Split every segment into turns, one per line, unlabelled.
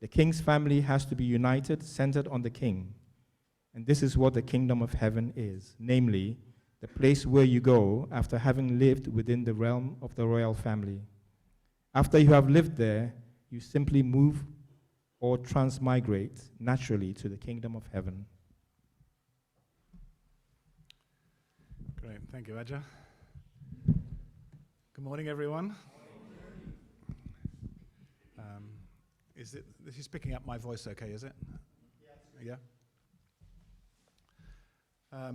The king's family has to be united, centered on the king. And this is what the kingdom of heaven is, namely, the place where you go after having lived within the realm of the royal family. After you have lived there, you simply move or transmigrate naturally to the kingdom of heaven.
Great, thank you, Aja. Good morning, everyone. This is picking up my voice okay, is it? Yes. Yeah?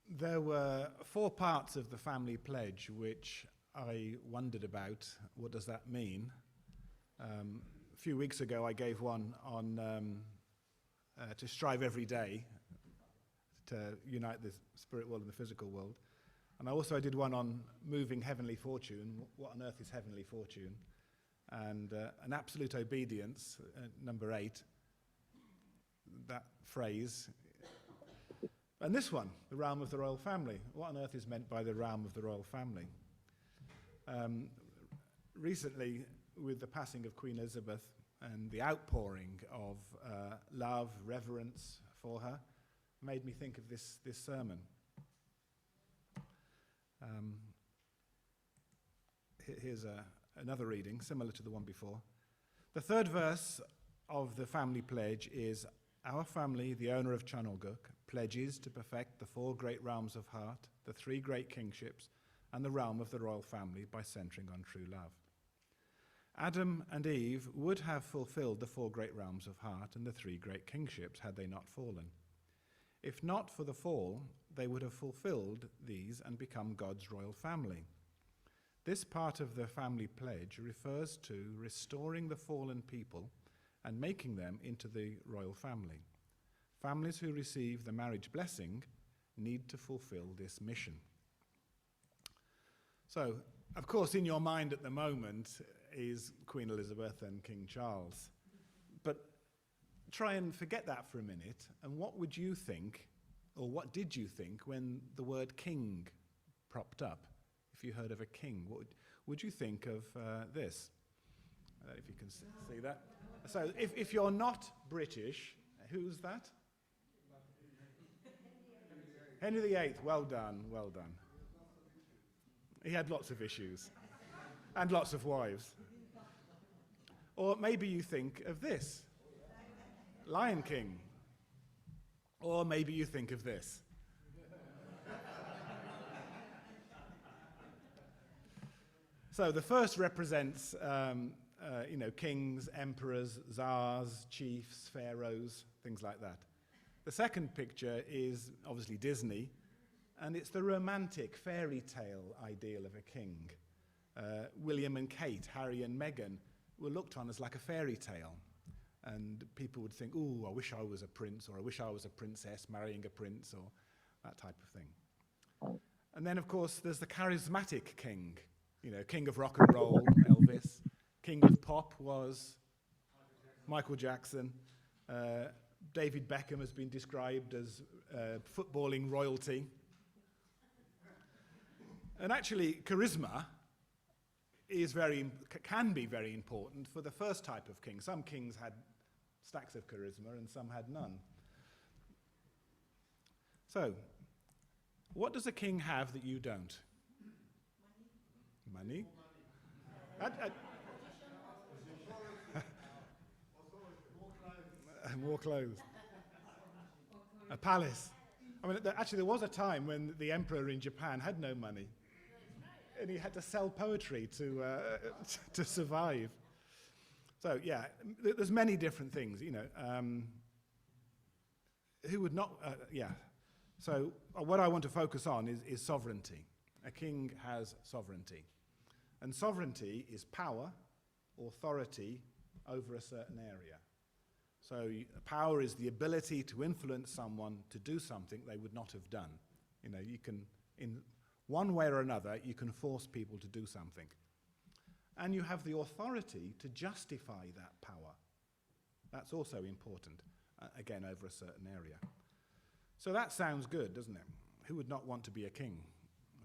There were 4 parts of the family pledge which I wondered about. What does that mean? A few weeks ago I gave one on to strive every day to unite the spirit world and the physical world. And I did one on moving heavenly fortune. What on earth is heavenly fortune? And an absolute obedience, number 8, that phrase. And this one, the realm of the royal family. What on earth is meant by the realm of the royal family? Recently, with the passing of Queen Elizabeth and the outpouring of love, reverence for her, made me think of this sermon. Here's another reading, similar to the one before. The 3rd verse of the family pledge is, "Our family, the owner of Chanoguk, pledges to perfect the 4 great realms of heart, the 3 great kingships, and the realm of the royal family by centering on true love." Adam and Eve would have fulfilled the 4 great realms of heart and the 3 great kingships had they not fallen. If not for the fall, they would have fulfilled these and become God's royal family. This part of the family pledge refers to restoring the fallen people and making them into the royal family. Families who receive the marriage blessing need to fulfill this mission. So, of course, in your mind at the moment is Queen Elizabeth and King Charles. But try and forget that for a minute, and what would you think, or what did you think when the word king propped up? If you heard of a king, what would you think of this? I don't know if you can see that. So if you're not British, who's that? Henry VIII, well done, well done. He had lots of issues and lots of wives. Or maybe you think of this, Lion King. Or maybe you think of this. So the first represents, kings, emperors, czars, chiefs, pharaohs, things like that. The second picture is obviously Disney, and it's the romantic fairy tale ideal of a king. William and Kate, Harry and Meghan, were looked on as like a fairy tale. And people would think, "Ooh, I wish I was a prince," or "I wish I was a princess marrying a prince," or that type of thing. And then, of course, there's the charismatic king. King of rock and roll, Elvis. King of pop was Michael Jackson. David Beckham has been described as footballing royalty. And actually, charisma can be very important for the first type of king. Some kings had stacks of charisma and some had none. So, what does a king have that you don't? Money? More clothes. A palace. I mean, actually, there was a time when the emperor in Japan had no money, and he had to sell poetry to survive. So, yeah, there's many different things, who would not? So, what I want to focus on is sovereignty. A king has sovereignty. And sovereignty is power, authority over a certain area. So power is the ability to influence someone to do something they would not have done. You can, in one way or another, you can force people to do something. And you have the authority to justify that power. That's also important, again, over a certain area. So that sounds good, doesn't it? Who would not want to be a king?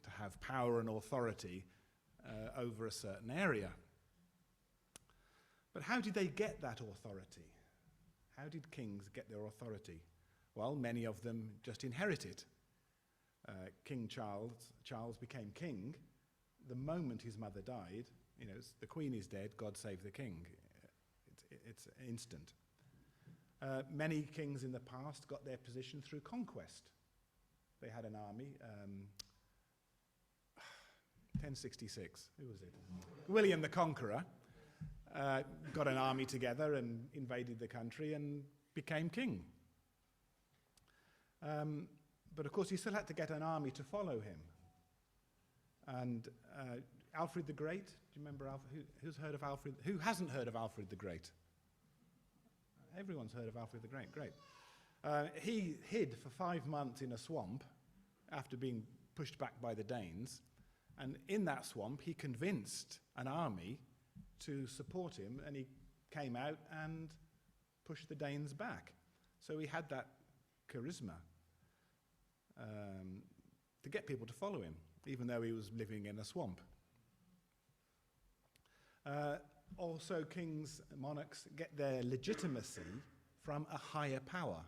To have power and authority over a certain area. But how did they get that authority? How did kings get their authority? Well, many of them just inherit it. King Charles became king the moment his mother died. You know, the Queen is dead, God save the king. It's instant. Many kings in the past got their position through conquest. They had an army. 1066, who was it? William the Conqueror got an army together and invaded the country and became king. But of course, he still had to get an army to follow him. And Alfred the Great, do you remember Alfred? Who's heard of Alfred? Who hasn't heard of Alfred the Great? Everyone's heard of Alfred the Great, great. He hid for 5 months in a swamp after being pushed back by the Danes. And in that swamp, he convinced an army to support him, and he came out and pushed the Danes back. So he had that charisma to get people to follow him, even though he was living in a swamp. Also, kings, monarchs get their legitimacy from a higher power.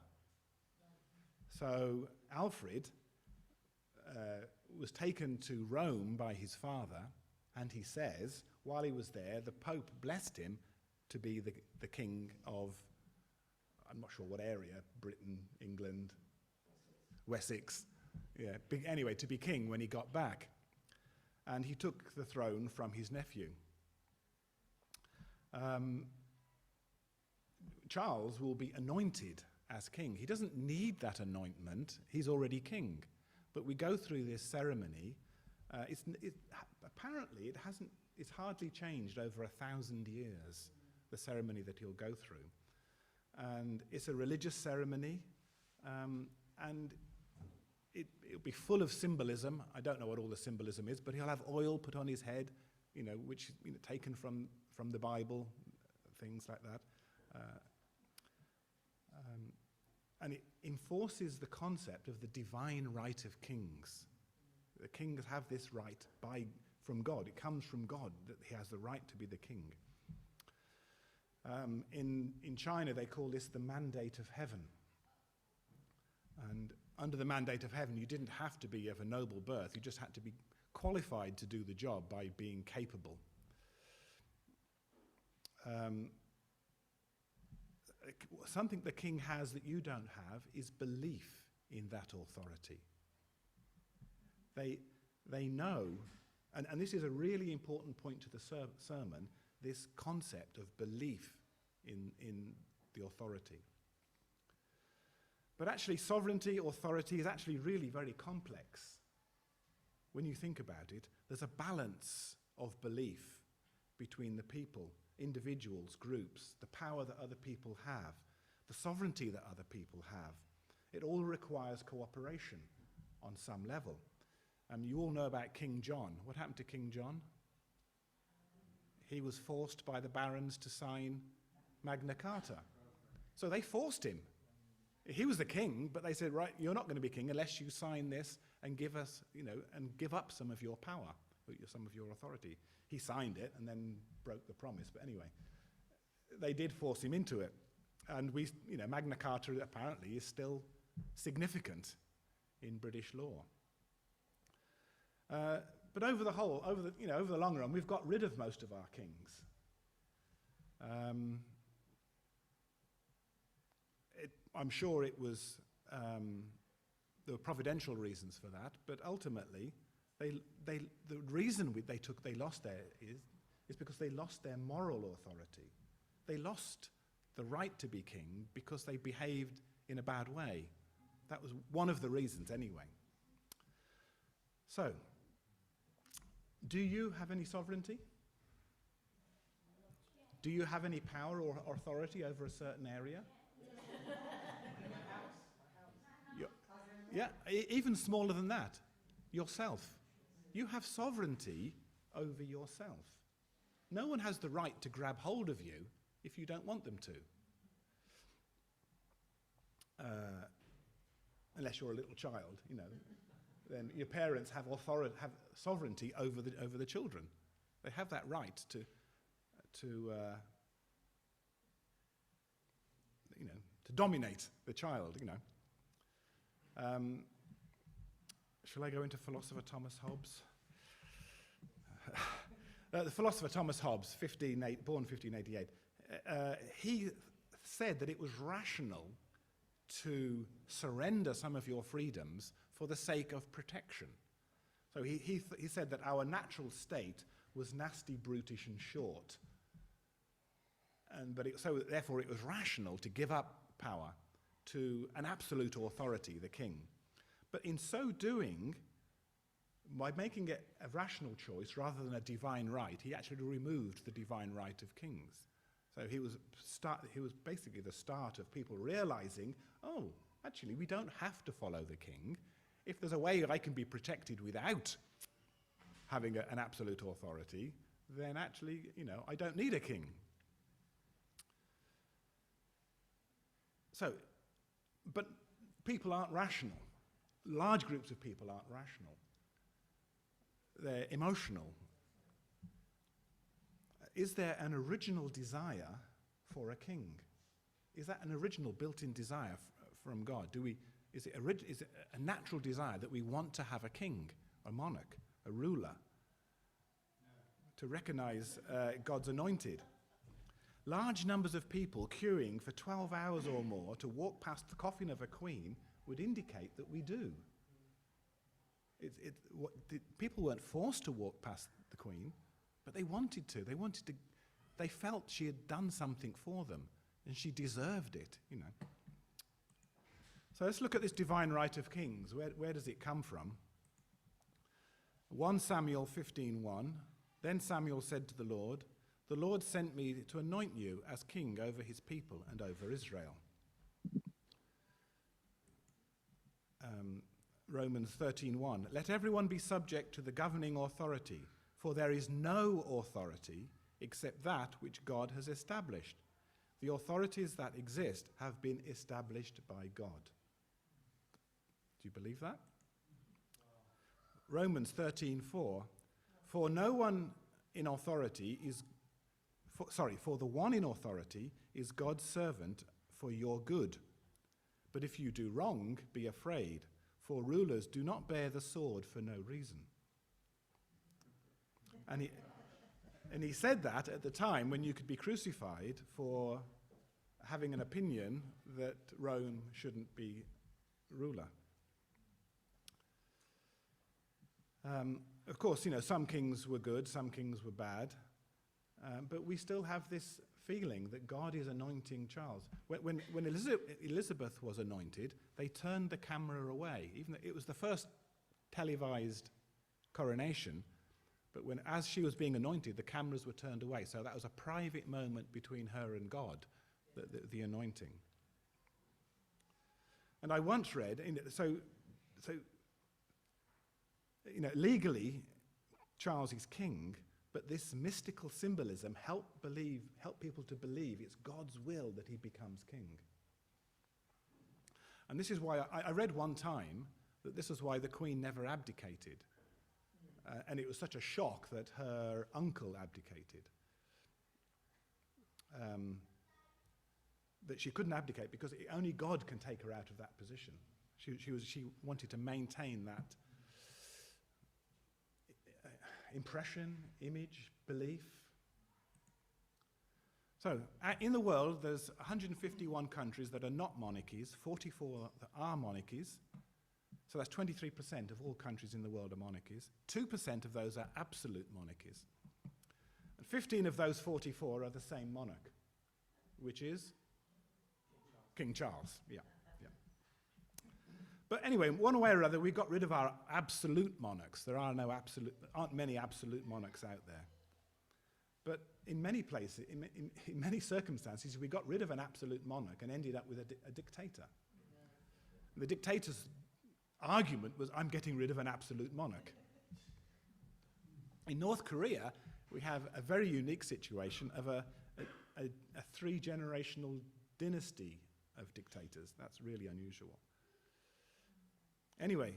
So Alfred was taken to Rome by his father, and he says, while he was there, the Pope blessed him to be the king of, I'm not sure what area, Britain, England, Wessex, yeah, anyway, to be king when he got back. And he took the throne from his nephew. Charles will be anointed as king. He doesn't need that anointment. He's already king. But we go through this ceremony. Apparently, it's hardly changed over 1,000 years, the ceremony that he'll go through. And it's a religious ceremony, and it'll be full of symbolism. I don't know what all the symbolism is, but he'll have oil put on his head, which taken from the Bible, things like that. And it enforces the concept of the divine right of kings. The kings have this right from God. It comes from God that he has the right to be the king. In China, they call this the mandate of heaven. And under the mandate of heaven, you didn't have to be of a noble birth. You just had to be qualified to do the job by being capable. Something the king has that you don't have is belief in that authority. They know, and this is a really important point to the sermon, this concept of belief in the authority. But actually, sovereignty, authority is actually really very complex. When you think about it, there's a balance of belief between the people, individuals, groups, the power that other people have, the sovereignty that other people have. It all requires cooperation on some level. You all know about King John. What happened to King John? He was forced by the barons to sign Magna Carta. So they forced him. He was the king, but they said, right, you're not going to be king unless you sign this and give us, and give up some of your power, some of your authority. He signed it and then broke the promise. But anyway, they did force him into it. And Magna Carta apparently is still significant in British law. But over the long run, we've got rid of most of our kings. I'm sure it was there were providential reasons for that, but ultimately, the reason they lost is because they lost their moral authority. They lost the right to be king because they behaved in a bad way. That was one of the reasons, anyway. So, do you have any sovereignty? Do you have any power or authority over a certain area? Yeah, even smaller than that, yourself. You have sovereignty over yourself. No one has the right to grab hold of you if you don't want them to. Unless you're a little child, then your parents have sovereignty over the children. They have that right to dominate the child, Shall I go into philosopher Thomas Hobbes? The philosopher Thomas Hobbes, born 1588, he said that it was rational to surrender some of your freedoms for the sake of protection. So he said that our natural state was nasty, brutish, and short. So therefore it was rational to give up power to an absolute authority, the king. But in so doing, by making it a rational choice rather than a divine right, he actually removed the divine right of kings. So he was basically the start of people realizing, oh, actually, we don't have to follow the king. If there's a way I can be protected without having an absolute authority, then actually, I don't need a king. So, but people aren't rational. Large groups of people aren't rational. They're emotional. Is there an original desire for a king? Is that an original built-in desire from God? Is it a natural desire that we want to have a king, a monarch, a ruler, to recognize God's anointed? Large numbers of people queuing for 12 hours or more to walk past the coffin of a queen would indicate that we do. People weren't forced to walk past the queen, but they wanted to. They felt she had done something for them, and she deserved it, So let's look at this divine right of kings. Where does it come from? 1 Samuel 15:1. Then Samuel said to the Lord sent me to anoint you as king over his people and over Israel. Romans 13:1. Let everyone be subject to the governing authority, for there is no authority except that which God has established. The authorities that exist have been established by God. Do you believe that? Romans 13:4. For the one in authority is God's servant for your good. But if you do wrong, be afraid, for rulers do not bear the sword for no reason. And he said that at the time when you could be crucified for having an opinion that Rome shouldn't be ruler. Of course, some kings were good, some kings were bad, but we still have this feeling that God is anointing Charles. When Elizabeth was anointed, they turned the camera away, even though it was the first televised coronation, but as she was being anointed, the cameras were turned away. So that was a private moment between her and God, the anointing. And I once read, legally, Charles is king, but this mystical symbolism helped people to believe it's God's will that he becomes king. And this is why I read one time that this is why the Queen never abdicated. And it was such a shock that her uncle abdicated. That she couldn't abdicate because only God can take her out of that position. She wanted to maintain that impression, image, belief. So, in the world, there's 151 countries that are not monarchies, 44 that are monarchies. So that's 23% of all countries in the world are monarchies. 2% of those are absolute monarchies. And 15 of those 44 are the same monarch, which is King Charles. Yeah. But anyway, one way or other, we got rid of our absolute monarchs. There aren't many absolute monarchs out there. But in many places, in many circumstances, we got rid of an absolute monarch and ended up with a dictator. The dictator's argument was, I'm getting rid of an absolute monarch. In North Korea, we have a very unique situation of a three-generational dynasty of dictators. That's really unusual. Anyway,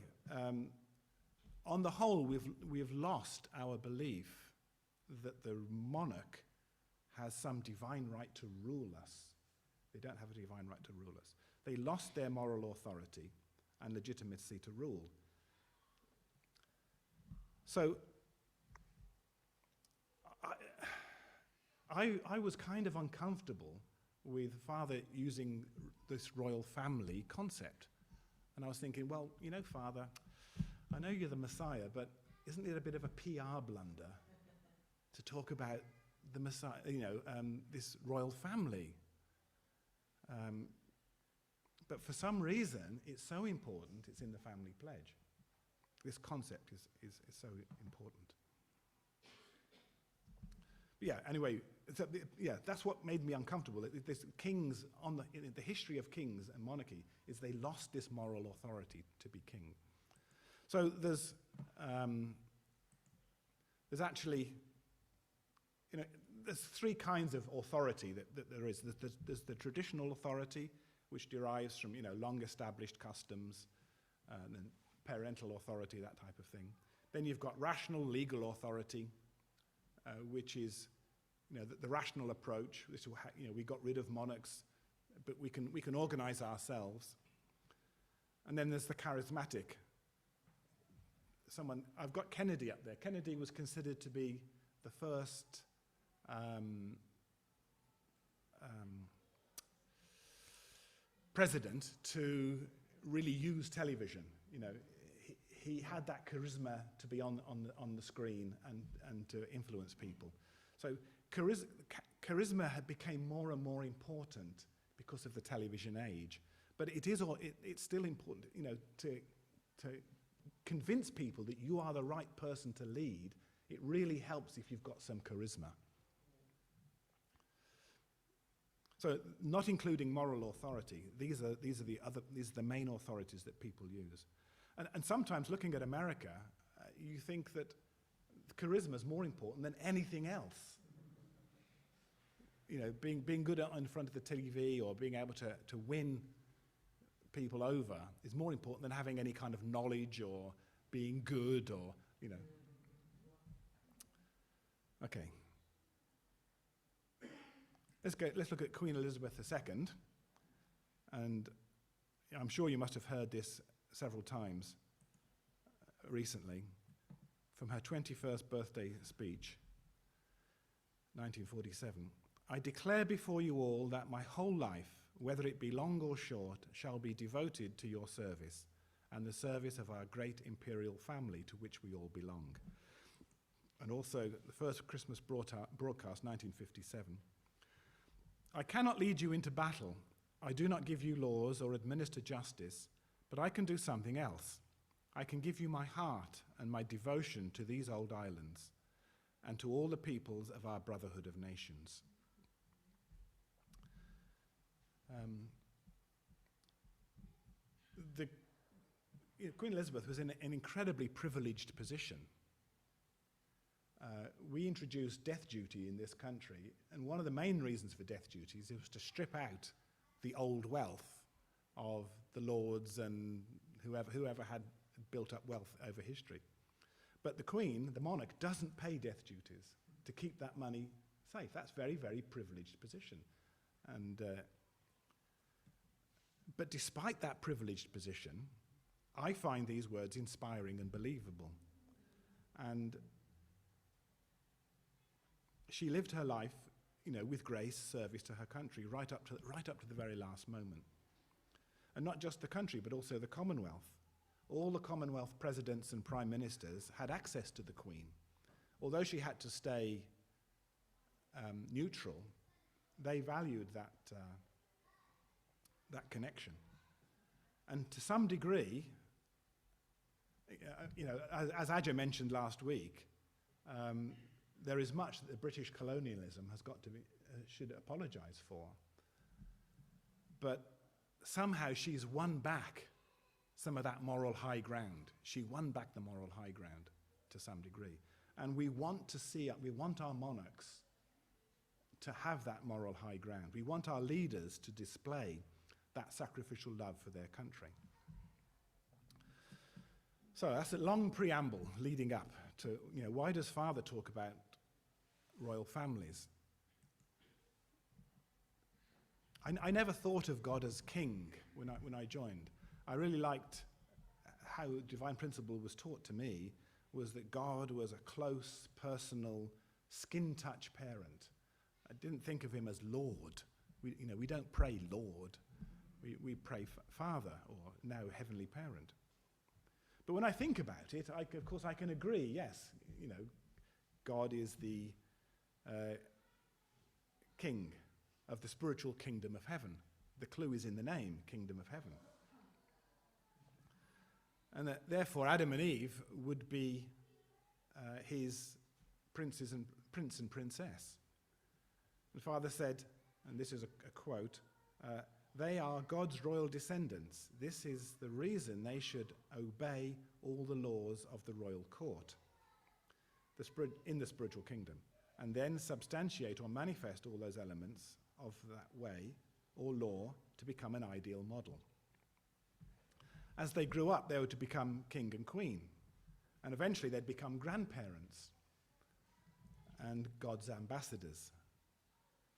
on the whole, we've lost our belief that the monarch has some divine right to rule us. They don't have a divine right to rule us. They lost their moral authority and legitimacy to rule. So I was kind of uncomfortable with Father using this royal family concept. And I was thinking, well, you know, Father, I know you're the Messiah, but isn't it a bit of a PR blunder to talk about the Messiah, this royal family? But for some reason, it's so important, it's in the family pledge. This concept is so important. But yeah, anyway, that's what made me uncomfortable. This kings, in the history of kings and monarchy, is they lost this moral authority to be king. So there's actually, there's three kinds of authority that there is. There's the traditional authority, which derives from long-established customs, and then parental authority, that type of thing. Then you've got rational legal authority, which is the rational approach. This we got rid of monarchs, but we can organize ourselves. And then there's the charismatic. I've got Kennedy up there. Kennedy was considered to be the first president to really use television. He had that charisma to be on the screen and to influence people. So charisma had became more and more important because of the television age. But it's still important, to convince people that you are the right person to lead. It really helps if you've got some charisma. So, not including moral authority, these are the main authorities that people use. And sometimes, looking at America, you think that charisma is more important than anything else. Being good in front of the TV or being able to win people over is more important than having any kind of knowledge or being good or. Okay. Let's look at Queen Elizabeth II. And I'm sure you must have heard this several times recently from her 21st birthday speech, 1947. I declare before you all that my whole life, whether it be long or short, shall be devoted to your service and the service of our great imperial family to which we all belong. And also the first Christmas broadcast, 1957. I cannot lead you into battle. I do not give you laws or administer justice, but I can do something else. I can give you my heart and my devotion to these old islands and to all the peoples of our brotherhood of nations. Queen Elizabeth was in an incredibly privileged position. We introduced death duty in this country, and one of the main reasons for death duties was to strip out the old wealth of the lords and whoever had built up wealth over history. But the Queen, the monarch, doesn't pay death duties to keep that money safe. That's a very, very privileged position. But despite that privileged position, I find these words inspiring and believable. And she lived her life, with grace, service to her country, right up to the very last moment. And not just the country, but also the Commonwealth. All the Commonwealth presidents and prime ministers had access to the Queen. Although she had to stay neutral, they valued that connection. And to some degree, as Ajay mentioned last week, there is much that the British colonialism has got to should apologize for. But somehow she's won back some of that moral high ground. She won back the moral high ground to some degree. And we want our monarchs to have that moral high ground. We want our leaders to display that sacrificial love for their country. So that's a long preamble leading up to, why does Father talk about royal families? I never thought of God as king when I joined. I really liked how divine principle was taught to me, was that God was a close, personal, skin-touch parent. I didn't think of him as Lord. We don't pray Lord. We pray Father, or now Heavenly Parent. But when I think about it, of course I can agree, yes, God is the king of the spiritual kingdom of heaven. The clue is in the name, Kingdom of Heaven. And that therefore Adam and Eve would be his prince and princess. The Father said, and this is a quote, they are God's royal descendants. This is the reason they should obey all the laws of the royal court in the spiritual kingdom, and then substantiate or manifest all those elements of that way or law to become an ideal model. As they grew up, they were to become king and queen, and eventually they'd become grandparents and God's ambassadors.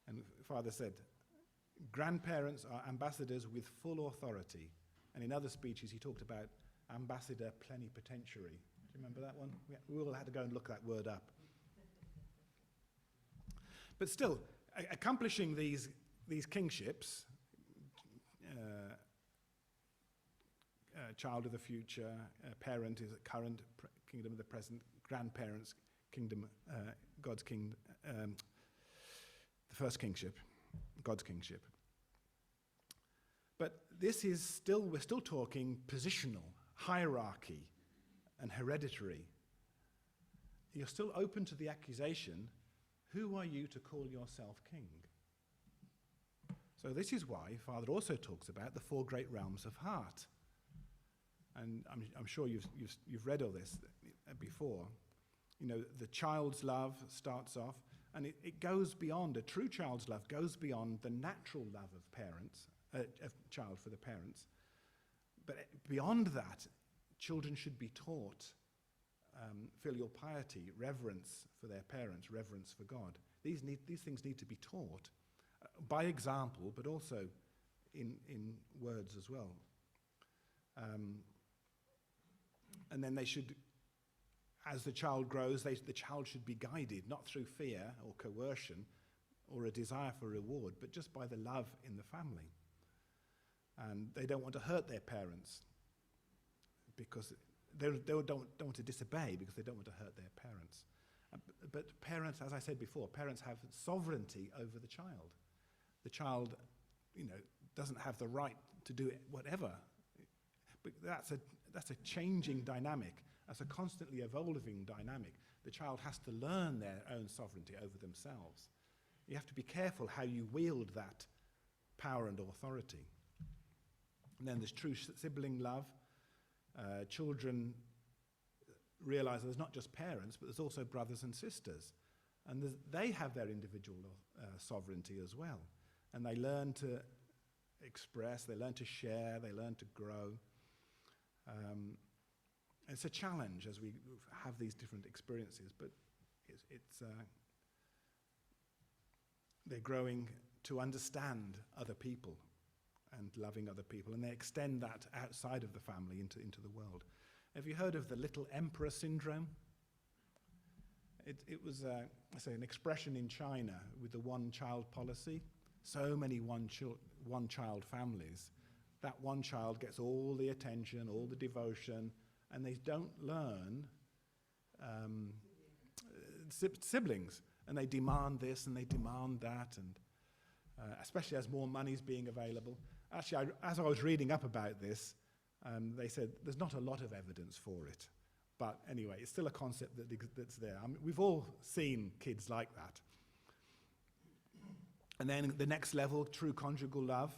And Father said, grandparents are ambassadors with full authority. And in other speeches, he talked about ambassador plenipotentiary. Do you remember that one? We all had to go and look that word up. But still, accomplishing these kingships, child of the future, parent is current, kingdom of the present, grandparents, kingdom, God's kingdom, the first kingship, God's kingship. But this is we're still talking positional, hierarchy, and hereditary. You're still open to the accusation, who are you to call yourself king? So this is why Father also talks about the 4 great realms of heart. And I'm sure you've read all this before. The child's love starts off, and it goes beyond, a true child's love goes beyond the natural love of parents, of child for the parents. But beyond that, children should be taught filial piety, reverence for their parents, reverence for God. These things need to be taught by example, but also in words as well. And then they should, as the child grows, the child should be guided, not through fear or coercion or a desire for reward, but just by the love in the family. And they don't want to hurt their parents because they don't want to disobey because they don't want to hurt their parents. But parents, as I said before, parents have sovereignty over the child. The child, doesn't have the right to do it, whatever. But that's a changing dynamic. That's a constantly evolving dynamic. The child has to learn their own sovereignty over themselves. You have to be careful how you wield that power and authority. And then there's true sibling love. Children realize there's not just parents, but there's also brothers and sisters. And they have their individual sovereignty as well. And they learn to express, they learn to share, they learn to grow. It's a challenge as we have these different experiences, but they're growing to understand other people and loving other people, and they extend that outside of the family into the world. Have you heard of the little emperor syndrome? It was an expression in China with the one-child policy. So many one-child families. That one child gets all the attention, all the devotion, and they don't learn siblings. And they demand this and they demand that, and especially as more money's being available. Actually, as I was reading up about this, they said there's not a lot of evidence for it. But anyway, it's still a concept that's there. We've all seen kids like that. And then the next level, true conjugal love.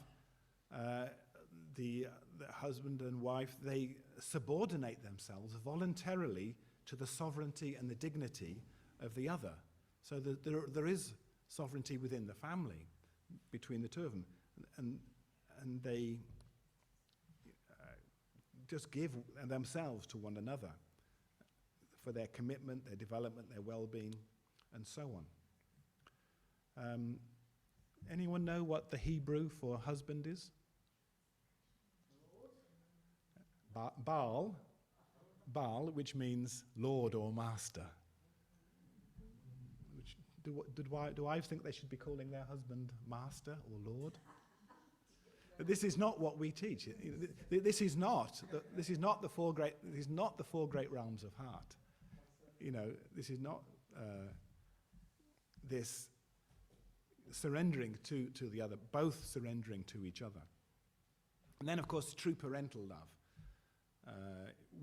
The husband and wife, they subordinate themselves voluntarily to the sovereignty and the dignity of the other. So there is sovereignty within the family between the two of them. And they just give themselves to one another for their commitment, their development, their well-being, and so on. Anyone know what the Hebrew for husband is? Baal, which means Lord or Master. Do wives think they should be calling their husband Master or Lord? But this is not what we teach. This is not the four great realms of heart. This is not this surrendering to the other, both surrendering to each other. And then, of course, true parental love.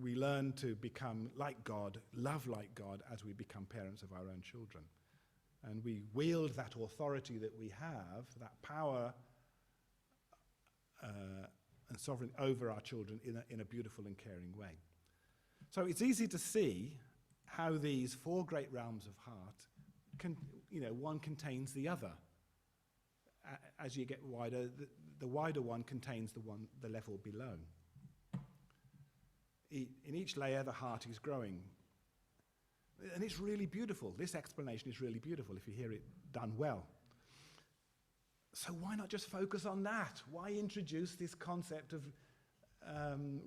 We learn to become like God, love like God, as we become parents of our own children. And we wield that authority that we have, that power and sovereignty over our children in a beautiful and caring way. So it's easy to see how these four great realms of heart one contains the other. As you get wider, the wider one contains the level below. In each layer, the heart is growing. And it's really beautiful. This explanation is really beautiful if you hear it done well. So why not just focus on that? Why introduce this concept of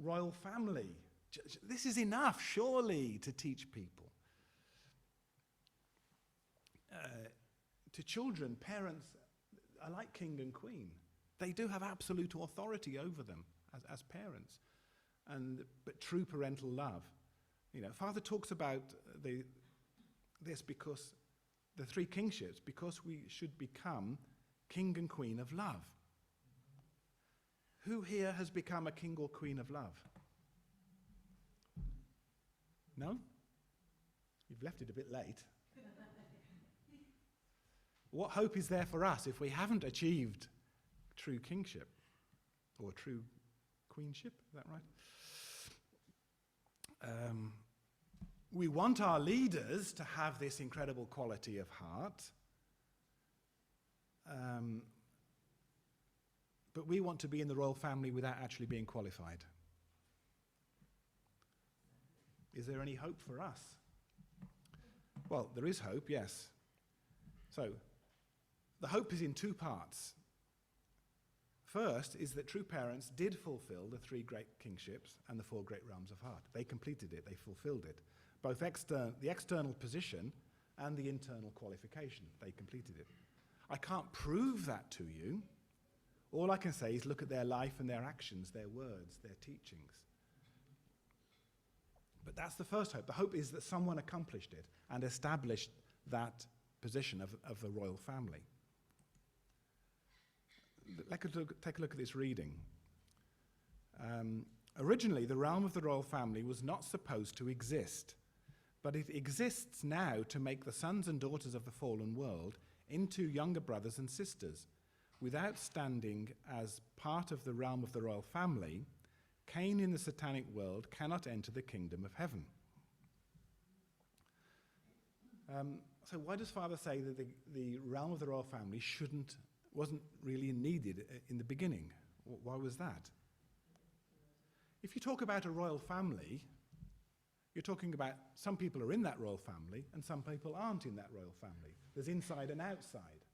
royal family? This is enough, surely, to teach people. To children, parents are like king and queen. They do have absolute authority over them as parents. But true parental love. Father talks about this because the three kingships, because we should become king and queen of love. Who here has become a king or queen of love? No? You've left it a bit late. What hope is there for us if we haven't achieved true kingship or true queenship? Is that right? We want our leaders to have this incredible quality of heart, but we want to be in the royal family without actually being qualified. Is there any hope for us? Well, there is hope, yes. So, the hope is in two parts. First is that true parents did fulfill the three great kingships and the four great realms of heart. They completed it, they fulfilled it. Both the external position and the internal qualification, they completed it. I can't prove that to you. All I can say is look at their life and their actions, their words, their teachings. But that's the first hope. The hope is that someone accomplished it and established that position of the royal family. Let's take a look at this reading. Originally, the realm of the royal family was not supposed to exist, but it exists now to make the sons and daughters of the fallen world into younger brothers and sisters. Without standing as part of the realm of the royal family, Cain in the satanic world cannot enter the kingdom of heaven. So why does Father say that the realm of the royal family wasn't really needed in the beginning? Why was that? If you talk about a royal family, you're talking about some people are in that royal family and some people aren't in that royal family. There's inside and outside.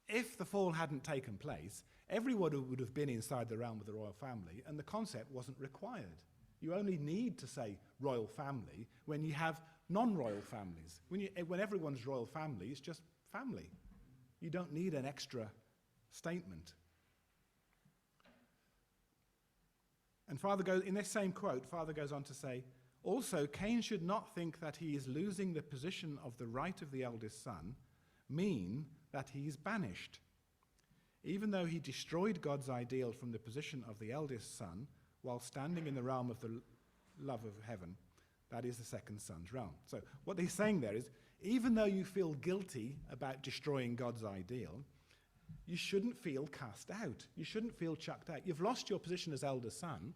If the fall hadn't taken place, everyone would have been inside the realm of the royal family and the concept wasn't required. You only need to say royal family when you have non-royal families. When everyone's royal family, it's just family. You don't need an extra statement. And in this same quote, Father goes on to say, also, Cain should not think that he is losing the position of the right of the eldest son, mean that he is banished. Even though he destroyed God's ideal from the position of the eldest son while standing in the realm of the love of heaven, that is the second son's realm. So what he's saying there is, even though you feel guilty about destroying God's ideal, you shouldn't feel cast out. You shouldn't feel chucked out. You've lost your position as eldest son,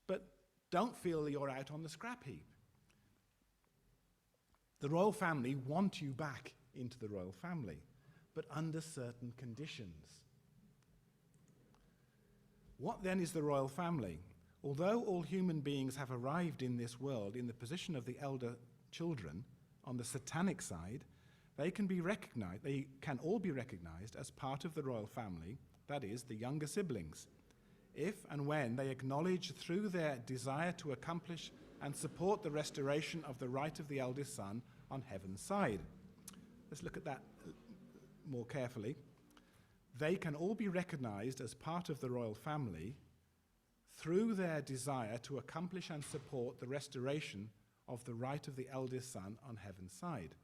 but don't feel you're out on the scrap heap. The royal family want you back into the royal family, but under certain conditions. What then is the royal family? Although all human beings have arrived in this world in the position of the elder children on the satanic side, They can all be recognized as part of the royal family, that is, the younger siblings, if and when they acknowledge through their desire to accomplish and support the restoration of the right of the eldest son on heaven's side. Let's look at that more carefully. They can all be recognized as part of the royal family through their desire to accomplish and support the restoration of the right of the eldest son on heaven's side.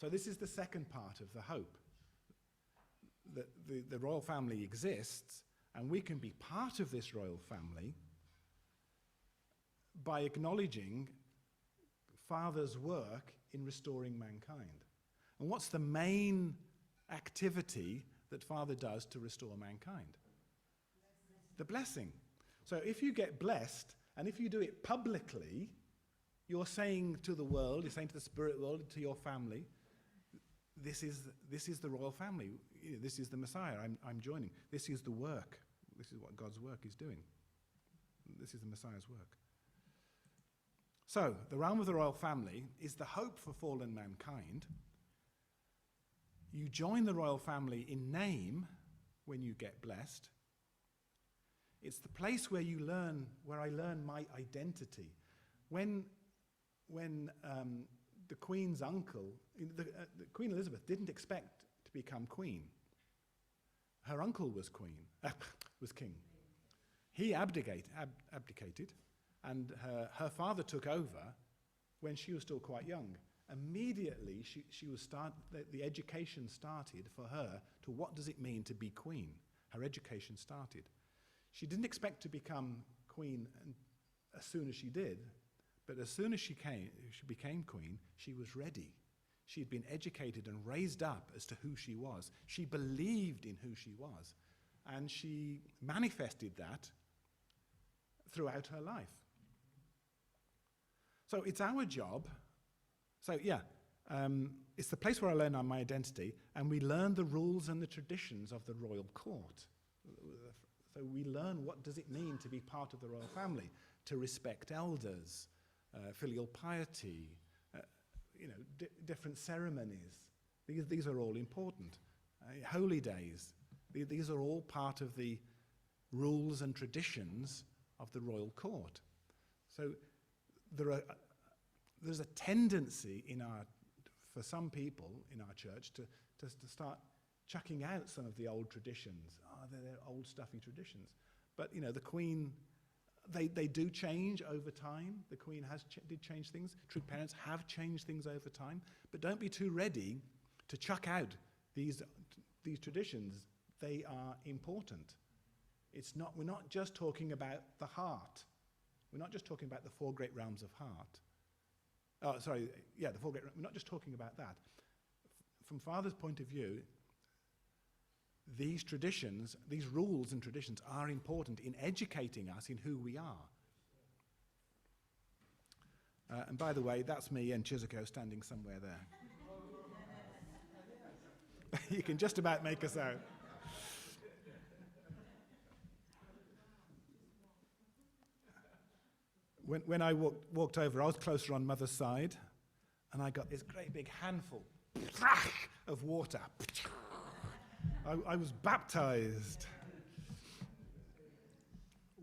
So this is the second part of the hope. That the royal family exists, and we can be part of this royal family by acknowledging Father's work in restoring mankind. And what's the main activity that Father does to restore mankind? The blessing. So if you get blessed, and if you do it publicly, you're saying to the world, you're saying to the spirit world, to your family, this is the royal family. This is the Messiah. I'm joining. This is the work. This is what God's work is doing. This is the Messiah's work. So, the realm of the royal family is the hope for fallen mankind. You join the royal family in name when you get blessed. It's the place where I learn my identity. When the Queen's uncle, the Queen Elizabeth didn't expect to become queen. Her uncle was king. He abdicated, and her father took over when she was still quite young. Immediately, the education started for her to what does it mean to be queen. Her education started. She didn't expect to become queen as soon as she did, but as soon as she became queen, she was ready. She had been educated and raised up as to who she was. She believed in who she was, and she manifested that throughout her life. So it's our job. It's the place where I learn my identity, and we learn the rules and the traditions of the royal court. So we learn what does it mean to be part of the royal family, to respect elders, filial piety, different ceremonies. These are all important. Holy days. These are all part of the rules and traditions of the royal court. So there's a tendency for some people in our church to start chucking out some of the old traditions. They're old stuffy traditions. But the Queen, they do change over time. The Queen did change things. True parents have changed things over time. But don't be too ready to chuck out these traditions. They are important. We're not just talking about the heart. We're not just talking about the four great realms of heart. The four great realms. We're not just talking about that. From Father's point of view, these traditions, these rules and traditions are important in educating us in who we are. And by the way, that's me and Chizuko standing somewhere there. You can just about make us out. When I walked over, I was closer on Mother's side, and I got this great big handful of water. I was baptized.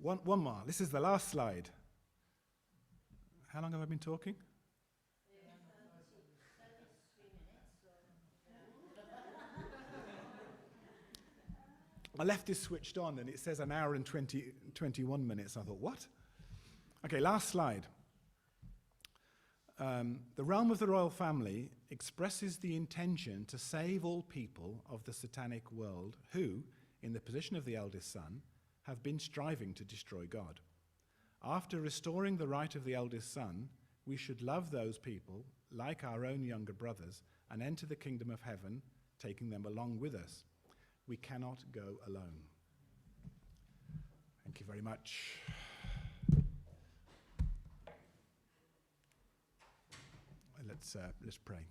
One more. This is the last slide. How long have I been talking? I left this switched on, and it says an hour and 21 minutes. I thought, what? Okay, last slide. The realm of the royal family expresses the intention to save all people of the satanic world who, in the position of the eldest son, have been striving to destroy God. After restoring the right of the eldest son, we should love those people like our own younger brothers and enter the kingdom of heaven, taking them along with us. We cannot go alone. Thank you very much. Let's pray.